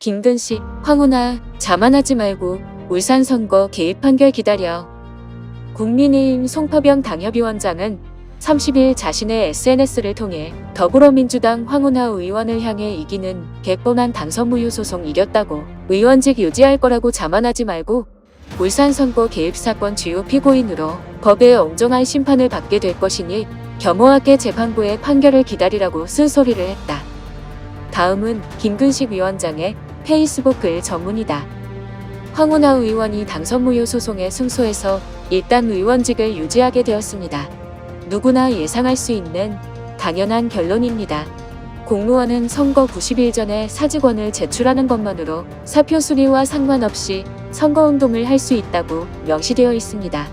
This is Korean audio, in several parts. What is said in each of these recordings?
김근식, 황운하, 자만하지 말고 울산 선거 개입 판결 기다려. 국민의힘 송파병 당협위원장은 30일 자신의 SNS를 통해 더불어민주당 황운하 의원을 향해 이기는 개뻔한 당선 무효 소송 이겼다고 의원직 유지할 거라고 자만하지 말고 울산 선거 개입 사건 주요 피고인으로 법의 엄정한 심판을 받게 될 것이니 겸허하게 재판부의 판결을 기다리라고 쓴소리를 했다. 다음은 김근식 위원장의 페이스북 글 전문이다. 황운하 의원이 당선 무효 소송에 승소해서 일단 의원직을 유지하게 되었습니다. 누구나 예상할 수 있는 당연한 결론입니다. 공무원은 선거 90일 전에 사직원을 제출하는 것만으로 사표 수리와 상관없이 선거운동을 할 수 있다고 명시되어 있습니다.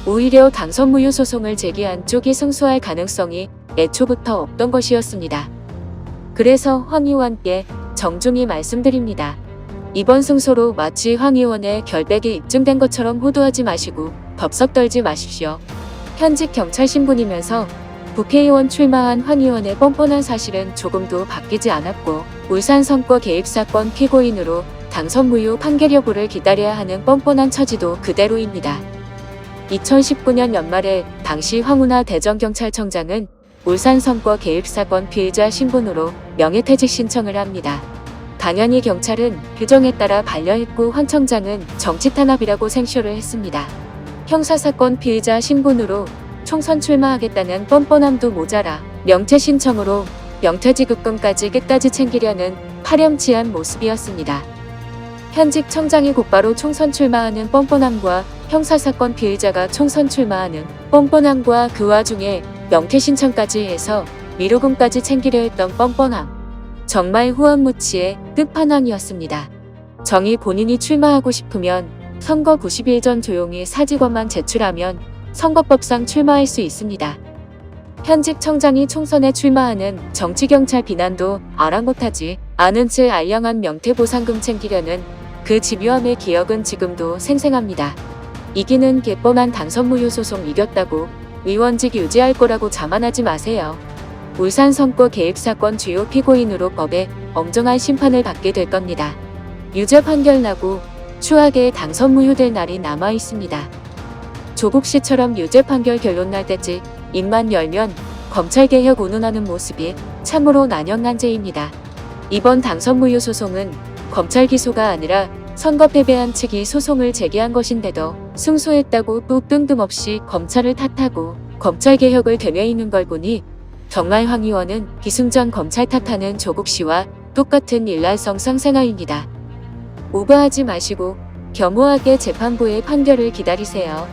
오히려 당선 무효 소송을 제기한 쪽이 승소할 가능성이 애초부터 없던 것이었습니다. 그래서 황 의원께 정중히 말씀드립니다. 이번 승소로 마치 황 의원의 결백이 입증된 것처럼 호도하지 마시고 덥석 떨지 마십시오. 현직 경찰 신분이면서 국회의원 출마한 황 의원의 뻔뻔한 사실은 조금도 바뀌지 않았고 울산 선거 개입 사건 피고인으로 당선 무효 판결 여부를 기다려야 하는 뻔뻔한 처지도 그대로입니다. 2019년 연말에 당시 황운하 대전경찰청장은 울산 선거 개입 사건 피의자 신분으로 명예퇴직 신청을 합니다. 당연히 경찰은 규정에 따라 반려했고 황 청장은 정치 탄압이라고 생쇼를 했습니다. 형사사건 피의자 신분으로 총선 출마하겠다는 뻔뻔함도 모자라 명퇴 신청으로 명퇴지급금까지 끝까지 챙기려는 파렴치한 모습이었습니다. 현직 청장이 곧바로 총선 출마하는 뻔뻔함과 형사사건 피의자가 총선 출마하는 뻔뻔함과 그 와중에 명퇴 신청까지 해서 위로금까지 챙기려 했던 뻔뻔함. 정말 후원무치의 끝판왕이었습니다. 정의 본인이 출마하고 싶으면 선거 90일 전 조용히 사직원만 제출하면 선거법상 출마할 수 있습니다. 현직 청장이 총선에 출마하는 정치경찰 비난도 아랑곳하지 않은 채 알량한 명퇴보상금 챙기려는 그 집요함의 기억은 지금도 생생합니다. 이기는 개뻔한 당선 무효 소송 이겼다고 의원직 유지할 거라고 자만하지 마세요. 울산 선거 개입 사건 주요 피고인으로 법에 엄정한 심판을 받게 될 겁니다. 유죄 판결 나고 추하게 당선 무효될 날이 남아 있습니다. 조국 씨처럼 유죄 판결 결론 날 때쯤 입만 열면 검찰개혁 운운하는 모습이 참으로 난연난제입니다. 이번 당선 무효 소송은 검찰 기소가 아니라 선거 패배한 측이 소송을 제기한 것인데도 승소했다고 또 뜬금없이 검찰을 탓하고 검찰개혁을 되뇌이는 걸 보니 정말 황 의원은 기승전 검찰 탓하는 조국 씨와 똑같은 일란성 상생아입니다. 오버하지 마시고 겸허하게 재판부의 판결을 기다리세요.